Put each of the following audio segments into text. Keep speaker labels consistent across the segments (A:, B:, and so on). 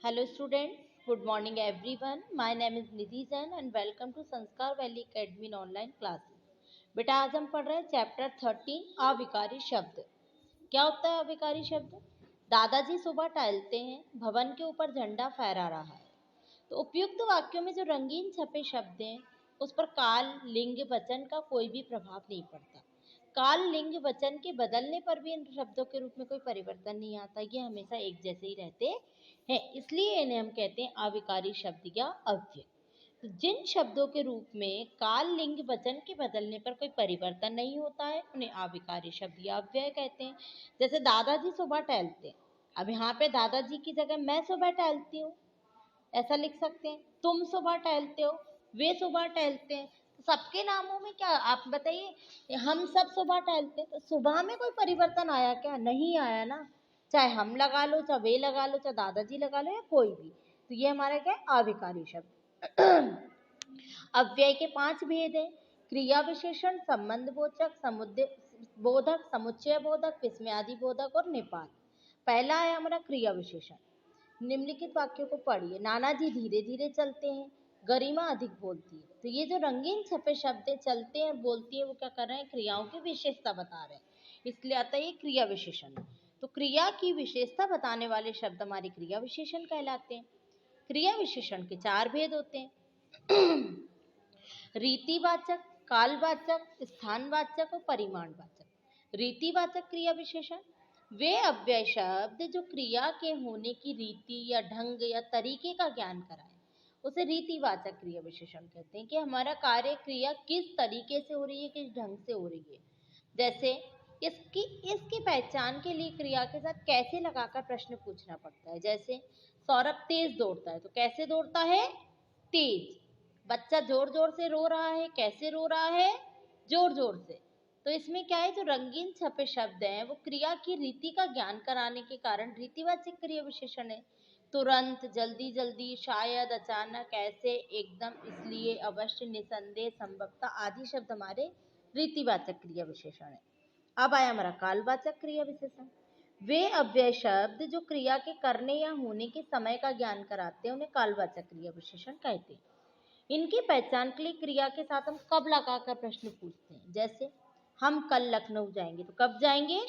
A: Hello students, good morning everyone. My name is Nidhi Jain and welcome to संस्कार valley academy online classes. बेटा आज हम पढ़ रहे हैं चैप्टर 13 अविकारी शब्द। क्या होता है अविकारी शब्द? दादाजी सुबह टहलते हैं, भवन के ऊपर झंडा फहरा रहा है। तो उपयुक्त वाक्यों में जो रंगीन छपे शब्द हैं उस पर काल लिंग वचन का कोई भी प्रभाव नहीं पड़ता। काल लिंग वचन के बदलने पर भी इन शब्दों के रूप में कोई परिवर्तन नहीं आता, ये हमेशा एक जैसे ही रहते हैं, इसलिए इन्हें हम कहते हैं अविकारी शब्द या अव्यय। तो जिन शब्दों के रूप में काल लिंग वचन के बदलने पर कोई परिवर्तन नहीं होता है उन्हें अविकारी शब्द या अव्यय कहते हैं। जैसे दादाजी सुबह टहलते हैं, अब यहाँ पे दादाजी की जगह मैं सुबह टहलती हूँ ऐसा लिख सकते हैं। तुम सुबह टहलते हो, वे सुबह टहलते हैं। तो सबके नामों में क्या आप बताइए, हम सब सुबह टहलते हैं, तो सुबह में कोई परिवर्तन आया क्या? नहीं आया ना। चाहे हम लगा लो, चाहे वे लगा लो, चाहे दादाजी लगा लो या कोई भी, तो ये हमारा क्या है? अविकारी शब्द। अव्यय के 5 भेद हैं। क्रिया विशेषण, संबंध बोधक, समुदय बोधक, समुच्चय बोधक, विस्मयादि बोधक और निपात। पहला है हमारा क्रिया विशेषण। निम्नलिखित वाक्यों को पढ़िए। नाना जी धीरे धीरे चलते हैं, गरिमा अधिक बोलती है। तो ये जो रंगीन छपे शब्द चलते हैं बोलती है, वो क्या कर रहे हैं? क्रियाओं की विशेषता बता रहे हैं, इसलिए आता है ये क्रिया विशेषण। तो क्रिया की विशेषता बताने वाले शब्द हमारे क्रिया विशेषण कहलाते हैं। क्रिया विशेषण के 4 भेद होते हैं। रीतिवाचक, कालवाचक, स्थानवाचक और परिमाणवाचक। रीतिवाचक क्रिया विशेषण वे अव्यय शब्द जो क्रिया के होने की रीति या ढंग या तरीके का ज्ञान कराए, उसे रीतिवाचक क्रिया विशेषण कहते हैं कि हमारा कार्य क्रिया किस तरीके से हो रही है, किस ढंग से हो रही है। जैसे इसकी पहचान के लिए क्रिया के साथ कैसे लगाकर प्रश्न पूछना पड़ता है। जैसे सौरभ तेज दौड़ता है, तो कैसे दौड़ता है? तेज। बच्चा जोर जोर से रो रहा है, कैसे रो रहा है? जोर जोर से। तो इसमें क्या है, जो रंगीन छपे शब्द हैं वो क्रिया की रीति का ज्ञान कराने के कारण रीतिवाचक क्रिया विशेषण है। तुरंत, जल्दी जल्दी, शायद, अचानक, ऐसे, एकदम, इसलिए, अवश्य, निसंदेह, संभवतः आदि शब्द हमारे रीतिवाचक क्रिया विशेषण है। अब आया हमारा कालवाचक क्रिया विशेषण। वे अव्यय शब्द जो क्रिया के करने या होने के समय का ज्ञान कराते हैं उन्हें कालवाचक क्रिया विशेषण कहते हैं। इनकी पहचान के लिए क्रिया के साथ हम कब लगाकर प्रश्न पूछते हैं। जैसे हम कल लखनऊ जाएंगे, तो कब जाएंगे?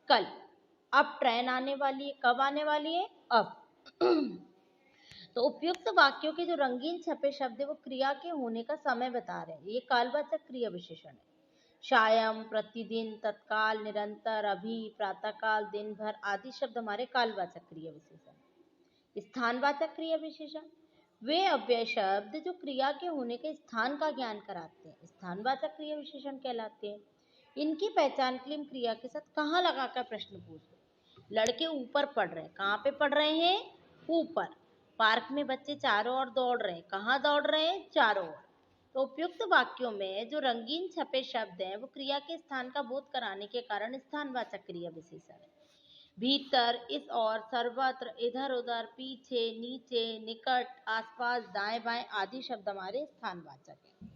A: कल। अब ट्रेन आने वाली है, कब आने वाली है? अब। तो उपयुक्त वाक्यों के जो रंगीन छपे शब्द है वो क्रिया के होने का समय बता रहे हैं, ये कालवाचक क्रिया विशेषण है। शायम, प्रतिदिन, तत्काल, निरंतर, अभी, प्रातःकाल, दिन भर आदि शब्द हमारे कालवाचक क्रिया विशेषण। स्थानवाचक क्रिया विशेषण वे अव्यय शब्द जो क्रिया के होने के स्थान का ज्ञान कराते हैं, स्थानवाचक क्रिया विशेषण कहलाते हैं। इनकी पहचान के लिए हम क्रिया के साथ कहाँ लगाकर प्रश्न पूछते हैं। लड़के ऊपर पढ़ रहे हैं, कहाँ पे पढ़ रहे हैं? ऊपर। पार्क में बच्चे चारों ओर दौड़ रहे हैं, कहाँ दौड़ रहे हैं? चारों ओर। तो उपयुक्त वाक्यों में जो रंगीन छपे शब्द हैं वो क्रिया के स्थान का बोध कराने के कारण स्थानवाचक क्रिया विशेषण है। भीतर, इस ओर, सर्वत्र, इधर उधर, पीछे, नीचे, निकट, आसपास, दाएं बाएं आदि शब्द हमारे स्थानवाचक हैं।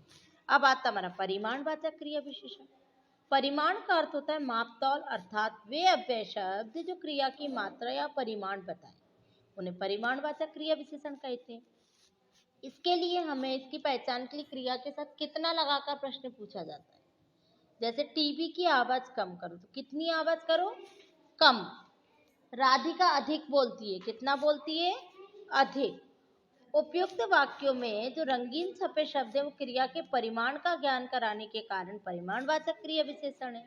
A: अब आता हमारा परिमाणवाचक क्रिया विशेषण। परिमाण का अर्थ होता है मापतौल, अर्थात वे अव्यय शब्द जो क्रिया की मात्रा या परिमाण बताएं उन्हें परिमाणवाचक क्रिया विशेषण कहते हैं। इसके लिए हमें इसकी पहचान के लिए क्रिया के साथ कितना लगाकर प्रश्न पूछा जाता है। जैसे टीवी की आवाज कम करो, तो कितनी आवाज करो? कम। राधिका अधिक बोलती है, कितना बोलती है? अधिक। उपयुक्त वाक्यों में जो रंगीन छपे शब्द है वो क्रिया के परिमाण का ज्ञान कराने के कारण परिमाणवाचक क्रिया विशेषण है।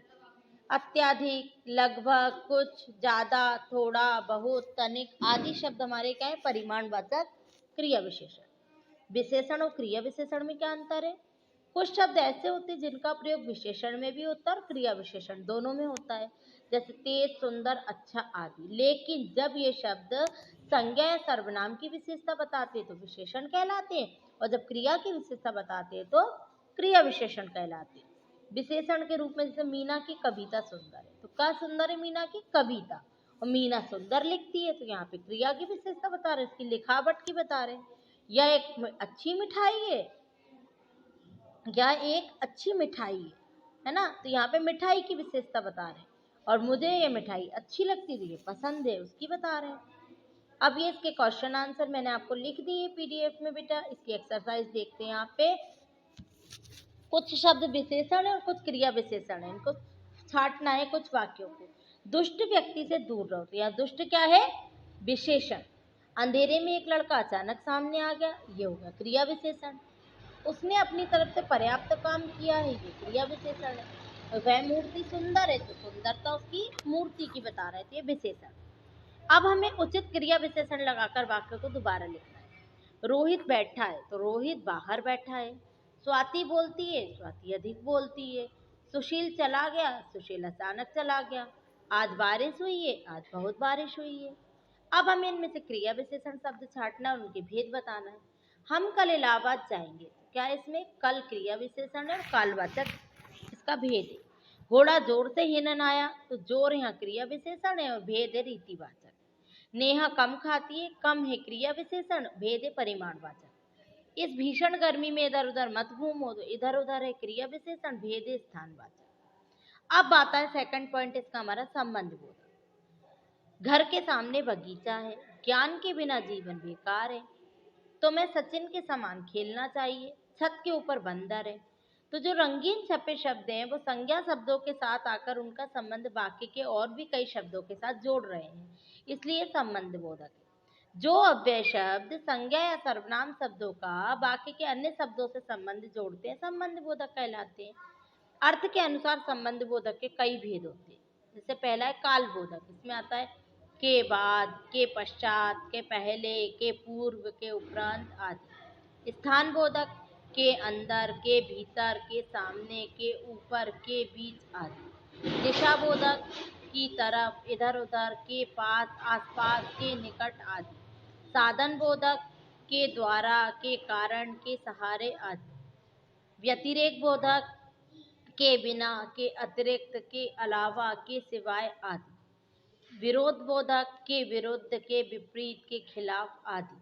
A: अत्याधिक, लगभग, कुछ, ज्यादा, थोड़ा, बहुत, तनिक आदि शब्द हमारे क्या है? परिमाणवाचक क्रिया विशेषण। विशेषण और क्रिया विशेषण में क्या अंतर है? कुछ शब्द ऐसे होते हैं जिनका प्रयोग विशेषण में भी होता है और क्रिया विशेषण दोनों में होता है, जैसे तेज, सुंदर, अच्छा आदि। लेकिन जब ये शब्द संज्ञा या सर्वनाम की विशेषता बताते हैं तो विशेषण कहलाते हैं, और जब क्रिया की विशेषता बताते हैं तो क्रिया विशेषण कहलाते हैं। विशेषण के रूप में जैसे मीना की कविता सुंदर है, तो क्या सुंदर है मीना की कविता, और मीना सुंदर लिखती है, तो यहाँ पे क्रिया की विशेषता बता रहे, इसकी लिखावट की बता रहे। यह एक अच्छी मिठाई है, या एक अच्छी मिठाई है ना, तो यहाँ पे मिठाई की विशेषता बता रहे हैं। और मुझे ये मिठाई अच्छी लगती है, ये पसंद है, उसकी बता रहे हैं। अब ये इसके क्वेश्चन आंसर मैंने आपको लिख दिए पीडीएफ में बेटा। इसकी एक्सरसाइज देखते हैं। यहाँ पे कुछ शब्द विशेषण है और कुछ क्रिया विशेषण है, इनको छांटना है कुछ वाक्यों को। दुष्ट व्यक्ति से दूर रहो, तो यहाँ दुष्ट क्या है? विशेषण। अंधेरे में एक लड़का अचानक सामने आ गया, ये होगा क्रिया विशेषण। उसने अपनी तरफ से पर्याप्त काम किया है, ये क्रिया विशेषण है। वह मूर्ति सुंदर है, तो सुंदरता उसकी मूर्ति की बता रहे थे, विशेषण। अब हमें उचित क्रिया विशेषण लगाकर वाक्य को दोबारा लिखना है। रोहित बैठा है, तो रोहित बाहर बैठा है। स्वाति बोलती है, स्वाति अधिक बोलती है। सुशील चला गया, सुशील अचानक चला गया। आज बारिश हुई है, आज बहुत बारिश हुई है। अब हमें इनमें से क्रिया विशेषण शब्द छांटना और उनके भेद बताना है। हम कल इलाहाबाद जाएंगे, तो क्या इसमें कल क्रिया विशेषण है और कालवाचक इसका भेद है। घोड़ा जोर से हिनन आया, तो जोर यहाँ क्रिया विशेषण है और भेद है रीतिवाचक। नेहा कम खाती है, कम है क्रिया विशेषण, भेद है परिमाणवाचक। इस भीषण गर्मी में इधर उधर मत घूमो, तो इधर उधर है क्रिया विशेषण, भेद है स्थानवाचक। अब आता है सेकंड पॉइंट इसका हमारा संबंध बोधक। घर के सामने बगीचा है, ज्ञान के बिना जीवन बेकार है। तो मैं सचिन के समान खेलना चाहिए, छत के ऊपर बंदर है। तो जो रंगीन छपे शब्द हैं वो संज्ञा शब्दों के साथ आकर उनका संबंध वाक्य के और भी कई शब्दों के साथ जोड़ रहे हैं, इसलिए संबंध बोधक है। जो अव्यय शब्द संज्ञा या सर्वनाम शब्दों का वाक्य के अन्य शब्दों से संबंध जोड़ते हैं, संबंध बोधक कहलाते हैं। अर्थ के अनुसार संबंध बोधक के कई भेद होते हैं। जैसे पहला है काल बोधक, इसमें आता है के बाद, के पश्चात, के पहले, के पूर्व, के उपरांत आदि। स्थान बोधक के अंदर, के भीतर, के सामने, के ऊपर, के बीच आदि। दिशा बोधक की तरफ, इधर उधर, के पास, आसपास, के निकट आदि। साधन बोधक के द्वारा, के कारण, के सहारे आदि। व्यतिरेक बोधक के बिना, के अतिरिक्त, के अलावा, के सिवाय आदि। विरोध बोधक के विरुद्ध, के विपरीत, के खिलाफ आदि।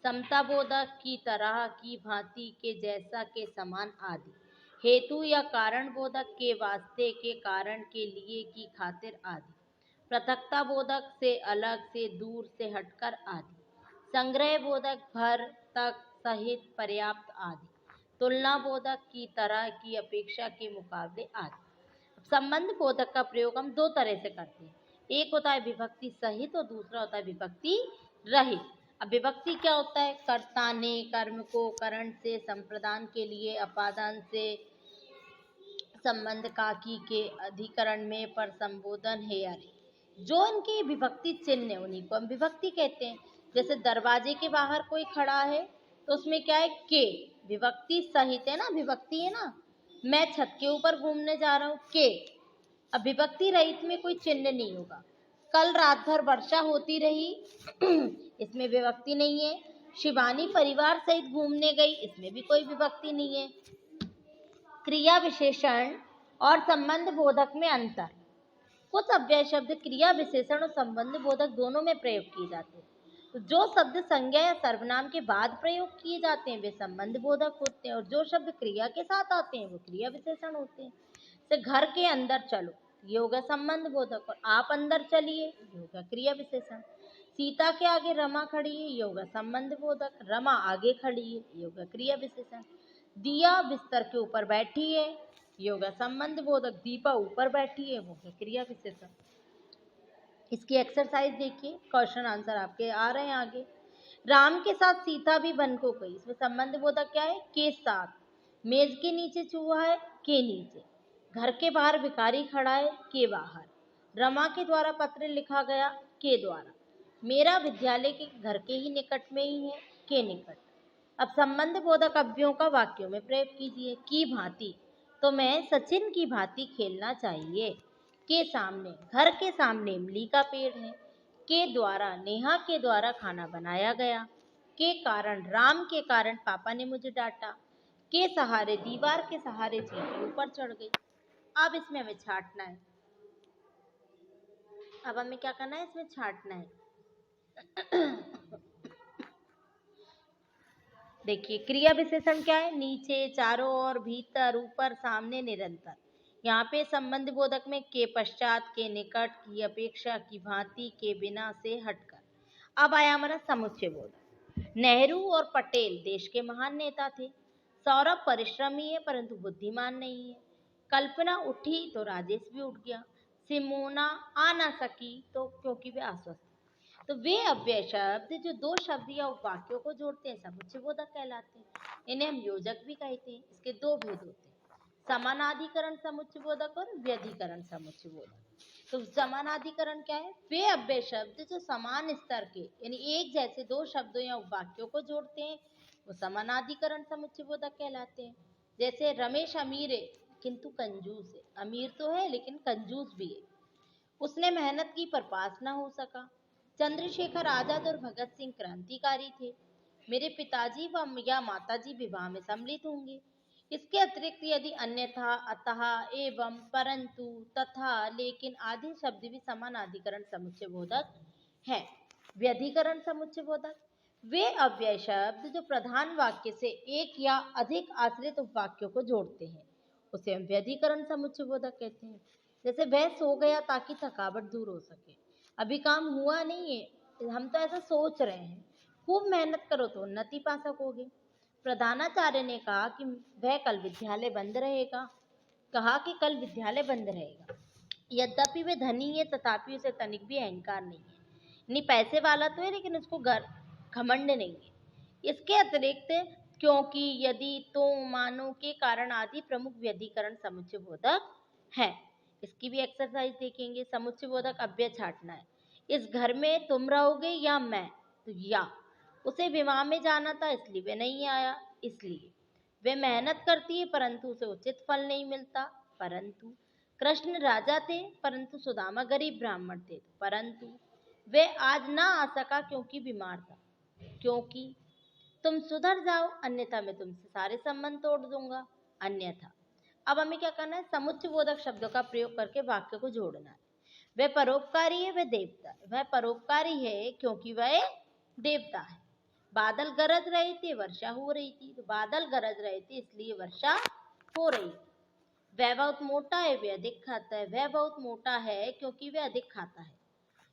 A: समता बोधक की तरह, की भांति, के जैसा, के समान आदि। हेतु या कारण बोधक के वास्ते, के कारण, के लिए, की खातिर आदि। पृथकता बोधक से अलग, से दूर, से हटकर आदि। संग्रह बोधक भर, तक, सहित, पर्याप्त आदि। तुलना बोधक की तरह, की अपेक्षा, के मुकाबले आदि। संबंध बोधक का प्रयोग हम दो तरह से करते हैं। एक होता है विभक्ति सहित और दूसरा होता है विभक्ति रहित। अब विभक्ति क्या होता है? कर्ता ने कर्म को करण से संप्रदान के लिए अपादान से संबंध काकी के अधिकरण में पर संबोधन है यारे। जो इनके विभक्ति चिन्ह है उन्हीं को हम विभक्ति कहते हैं। जैसे दरवाजे के बाहर कोई खड़ा है तो उसमें क्या है? के, विभक्ति सहित है ना, विभक्ति है ना। मैं छत के ऊपर घूमने जा रहा हूँ, के। अब विभक्ति रहित में कोई चिन्ह नहीं होगा। कल रात भर वर्षा होती रही इसमें विभक्ति नहीं है। शिवानी परिवार सहित घूमने गई, इसमें भी कोई विभक्ति नहीं है। क्रिया विशेषण और संबंध बोधक में अंतर। कुछ अव्यय शब्द क्रिया विशेषण और संबंध बोधक दोनों में प्रयोग किए जाते हैं। तो जो शब्द संज्ञा या सर्वनाम के बाद प्रयोग किए जाते हैं वे संबंध बोधक होते हैं और जो शब्द क्रिया के साथ आते हैं वो क्रिया विशेषण होते हैं। जैसे घर के अंदर चलो, ये होगा संबंध बोधक, और आप अंदर चलिए, ये होगा क्रिया विशेषण। सीता के आगे रमा खड़ी है, ये होगा संबंध बोधक। रमा आगे खड़ी है, ये होगा क्रिया विशेषण। दिया बिस्तर के ऊपर बैठी है, ये होगा संबंध बोधक। दीपा ऊपर बैठी है, वो होगा क्रिया विशेषण। इसकी एक्सरसाइज देखिए, क्वेश्चन आंसर आपके आ रहे हैं आगे। राम के साथ सीता भी वन को गई, इसमें संबंध बोधक क्या है? के साथ। मेज के नीचे चूहा है, के नीचे। घर के बाहर भिखारी खड़ा है, के बाहर। रमा के द्वारा पत्र लिखा गया, के द्वारा। मेरा विद्यालय के घर के ही निकट में ही है, के निकट। अब संबंध बोधक अव्ययों का वाक्यों में प्रयोग कीजिए। की भांति, तो मैं सचिन की भांति खेलना चाहिए। के सामने, घर के सामने इमली का पेड़ है। के द्वारा, नेहा के द्वारा खाना बनाया गया। के कारण, राम के कारण पापा ने मुझे डांटा। के सहारे, दीवार के सहारे चींटी ऊपर चढ़ गई। अब इसमें हमें छांटना है। अब हमें क्या करना है? इसमें छांटना है। देखिए, क्रिया विशेषण क्या है? नीचे, चारों ओर, भीतर, ऊपर, सामने, निरंतर। यहाँ पे संबंध बोधक में के पश्चात, के निकट, की अपेक्षा, की भांति, के बिना, से हटकर। अब आया हमारा समुच्चय बोधक। नेहरू और पटेल देश के महान नेता थे। सौरभ परिश्रमी है परंतु बुद्धिमान नहीं है। कल्पना उठी तो राजेश भी उठ गया। सिमोना आ ना सकी तो क्योंकि वे अस्वस्थ। तो वे अव्यय शब्द जो दो शब्द या वाक्यों को जोड़ते हैं समुच्चय बोधक कहलाते हैं। इन्हें हम योजक भी कहते हैं। इसके दो भेद होते हैं, समानाधिकरण समुच्चय बोधक और व्यधिकरण समुच्चय बोधक। तो समानाधिकरण क्या है? वे अव्यय शब्द जो समान स्तर के यानी एक जैसे दो शब्दों या वाक्यों को जोड़ते हैं वो समानाधिकरण समुच्चय बोधक कहलाते हैं। जैसे रमेश अमीर है किंतु कंजूस है। अमीर तो है लेकिन कंजूस भी है। उसने मेहनत की पर पास न हो सका। चंद्रशेखर आजाद और भगत सिंह क्रांतिकारी थे। मेरे पिताजी व या माताजी विवाह में सम्मिलित होंगे। इसके अतिरिक्त यदि अन्यथा, अतः, एवं, परंतु, तथा, लेकिन आदि शब्द भी समानाधिकरण समुच्चय बोधक है। व्यधिकरण समुच्चय बोधक वे अव्यय शब्द जो प्रधान वाक्य से एक या अधिक आश्रित उपवाक्यों को जोड़ते हैं उसे हम व्यधिकरण समुच्चय बोधक कहते हैं। जैसे वह सो गया ताकि थकावट दूर हो सके। अभी काम हुआ नहीं है, हम तो ऐसा सोच रहे हैं। खूब मेहनत करो तो उन्नति पा सकोगे। प्रधानाचार्य ने कहा कि वह कल विद्यालय बंद रहेगा। यद्यपि वे धनी है तथापि उसे तनिक भी अहंकार नहीं है। नहीं, पैसे वाला तो है लेकिन उसको घमंड नहीं है। इसके अतिरिक्त क्योंकि, यदि, तो, मानो के कारण आदि प्रमुख व्यधिकरण समुच्चय बोधक है। इसकी भी एक्सरसाइज देखेंगे। समुच्चय बोधक अव्यय छांटना है। इस घर में तुम रहोगे या मैं, तो या। उसे विवाह में जाना था इसलिए वे नहीं आया। इसलिए वे मेहनत करती है परंतु उसे उचित फल नहीं मिलता। परंतु कृष्ण राजा थे परंतु सुदामा गरीब ब्राह्मण थे। परंतु वे आज ना आ सका क्योंकि बीमार था। क्योंकि तुम सुधर जाओ अन्यथा मैं तुमसे सारे संबंध तोड़ दूंगा। अन्यथा। अब हमें क्या करना है? समुच्चय बोधक शब्दों का प्रयोग करके वाक्य को जोड़ना है। वह परोपकारी है, वह देवता है। वह परोपकारी है क्योंकि वह देवता है। बादल गरज रहे थे, वर्षा हो रही थी। तो बादल गरज रहे थे इसलिए वर्षा हो रही थी। वह बहुत मोटा है, वह अधिक खाता है। वह बहुत मोटा है क्योंकि वह अधिक खाता है।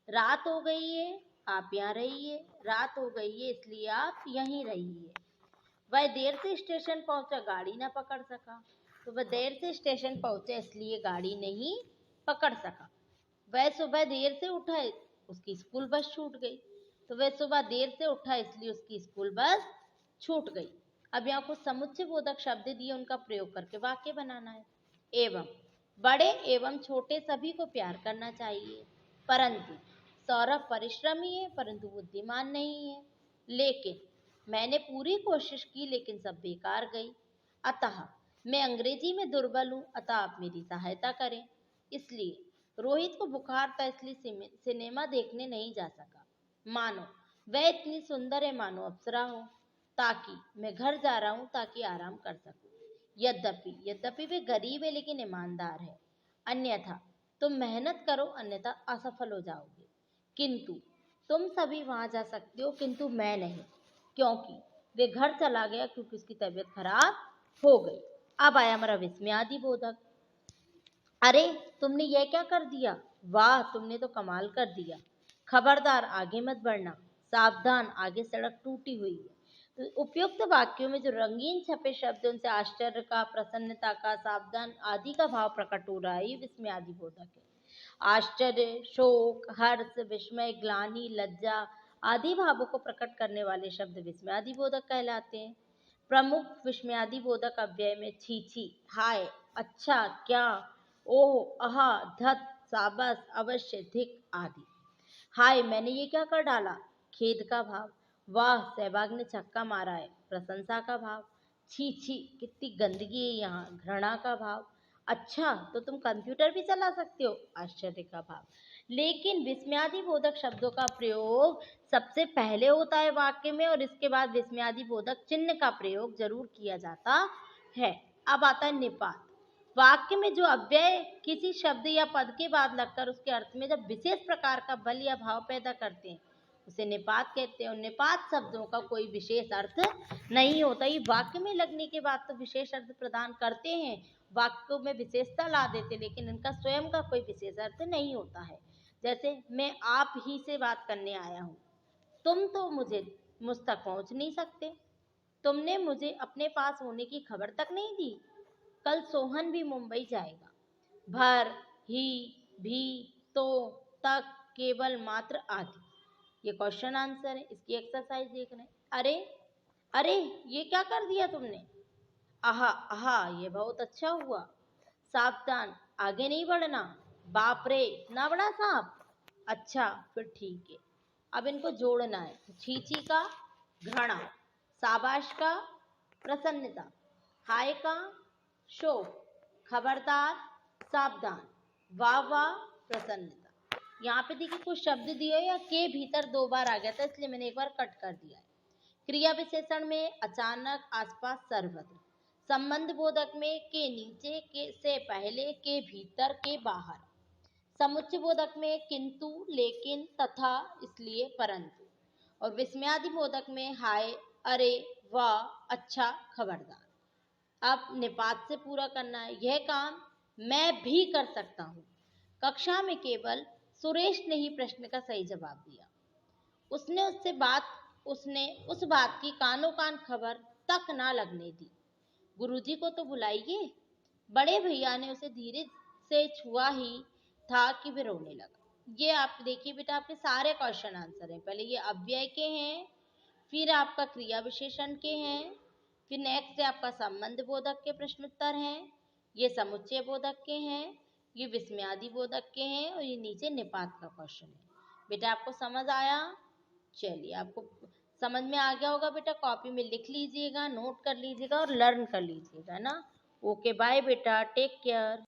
A: रात हो गई है, आप यहाँ रहिए। रात हो गई है इसलिए आप यहीं रहिए। वह देर से स्टेशन पहुंचा, गाड़ी न पकड़ सका। तो वह देर से स्टेशन पहुंचा इसलिए गाड़ी नहीं पकड़ सका। वह सुबह देर से उठा, उसकी स्कूल बस छूट गई। तो वह सुबह देर से उठा इसलिए उसकी स्कूल बस छूट गई। अब यहाँ कुछ समुच्चय बोधक शब्द दिए, उनका प्रयोग करके वाक्य बनाना है। एवं, बड़े एवं छोटे सभी को प्यार करना चाहिए। परंतु सौरभ परिश्रमी है परंतु बुद्धिमान नहीं है। लेकिन मैंने पूरी कोशिश की लेकिन सब बेकार गई। अतः मैं अंग्रेजी में दुर्बल हूँ, अतः आप मेरी सहायता करें। इसलिए रोहित को बुखार था इसलिए सिनेमा देखने नहीं जा सका। मानो वह इतनी सुंदर है मानो अप्सरा हो। ताकि मैं घर जा रहा हूँ ताकि आराम कर सकूं। यद्यपि वे गरीब है लेकिन ईमानदार है। अन्यथा तुम मेहनत करो अन्यथा असफल हो जाओगे। किंतु तुम सभी वहां जा सकते हो किंतु मैं नहीं, क्योंकि वे घर चला गया क्योंकि उसकी तबीयत खराब हो गई। अब आया हमारा विस्मयादि बोधक। अरे तुमने यह क्या कर दिया? वाह, तुमने तो कमाल कर दिया। खबरदार आगे मत बढ़ना। सावधान, आगे सड़क टूटी हुई है। तो उपयुक्त वाक्यों में जो रंगीन छपे शब्द उनसे आश्चर्य का, प्रसन्नता का, सावधान आदि का भाव प्रकट हो रहा है, ये विस्मयादि बोधक है। आश्चर्य, शोक, हर्ष, विस्मय, ग्लानि, लज्जा आदि भावों को प्रकट करने वाले शब्द विस्मयादि बोधक कहलाते हैं। प्रमुख विस्मयादि बोधक अव्यय में छी छी, हाय, अच्छा, क्या, ओह, आहा, धत, साबस, अवश्य, धिक आदि। हाय, मैंने ये क्या कर डाला? खेद का भाव। वाह, सहवाग ने छक्का मारा है। प्रशंसा का भाव। छी छी, कितनी गंदगी है यहाँ। घृणा का भाव। अच्छा, तो तुम कंप्यूटर भी चला सकते हो। आश्चर्य का भाव। लेकिन विस्मयादि बोधक शब्दों का प्रयोग सबसे पहले होता है वाक्य में और इसके बाद विस्मयादि बोधक चिन्ह का प्रयोग जरूर किया जाता है। अब आता है निपात। वाक्य में जो अव्यय किसी शब्द या पद के बाद लगकर उसके अर्थ में जब विशेष प्रकार का बल या भाव पैदा करते हैं उसे निपात कहते हैं। और निपात शब्दों का कोई विशेष अर्थ नहीं होता। ये वाक्य में लगने के बाद तो विशेष अर्थ प्रदान करते हैं, वाक्यों में विशेषता ला देते, लेकिन इनका स्वयं का कोई विशेष अर्थ नहीं होता है। जैसे मैं आप ही से बात करने आया हूँ, तुम तो मुझ तक पहुंच नहीं सकते। तुमने मुझे अपने पास होने की खबर तक नहीं दी। कल सोहन भी मुंबई जाएगा। भर, ही, भी, तो, तक, केवल, मात्र, आदि। ये क्वेश्चन आंसर है। इसकी एक्सरसाइज देख रहे हैं। अरे अरे, ये क्या कर दिया तुमने? आहा आहा, ये बहुत अच्छा हुआ। सावधान, आगे नहीं बढ़ना। बाप रे, इतना बड़ा सांप। अच्छा, फिर ठीक है। अब इनको जोड़ना है। तो छींची का घृणा, शाबाश का प्रसन्नता, हाय का शोक, खबरदार सावधान, वाह वाह प्रसन्नता। यहाँ पे देखिए कुछ शब्द दिए या के भीतर 2 बार आ गया था, इसलिए मैंने एक बार कट कर दिया है। क्रिया विशेषण में अचानक, आसपास, सर्वत्र। संबंध बोधक में के नीचे, के से पहले, के भीतर, के बाहर। समुच्चय बोधक में किंतु, लेकिन, तथा, इसलिए, परंतु। और विस्मयादि बोधक में हाय, अरे, वाह, अच्छा, खबरदार। अब निपात से पूरा करना है। यह काम मैं भी कर सकता हूँ। कक्षा में केवल सुरेश ने ही प्रश्न का सही जवाब दिया। उसने उस बात की कानो कान खबर तक ना लगने दी। गुरुजी को तो बुलाइए। बड़े भैया ने उसे धीरे से छुआ ही था कि वे रोने लगा। ये आप देखिए बेटा, आपके सारे क्वेश्चन आंसर हैं। पहले ये अव्यय के हैं, फिर आपका क्रिया विशेषण के हैं, फिर नेक्स्ट है आपका संबंध बोधक के प्रश्न उत्तर हैं, ये समुच्चय बोधक के हैं, ये विस्मयादि बोधक के हैं, और ये नीचे निपात का क्वेश्चन है। बेटा आपको समझ आया? चलिए, आपको समझ में आ गया होगा बेटा। कॉपी में लिख लीजिएगा, नोट कर लीजिएगा और लर्न कर लीजिएगा ना। ओके, बाय बेटा, टेक केयर।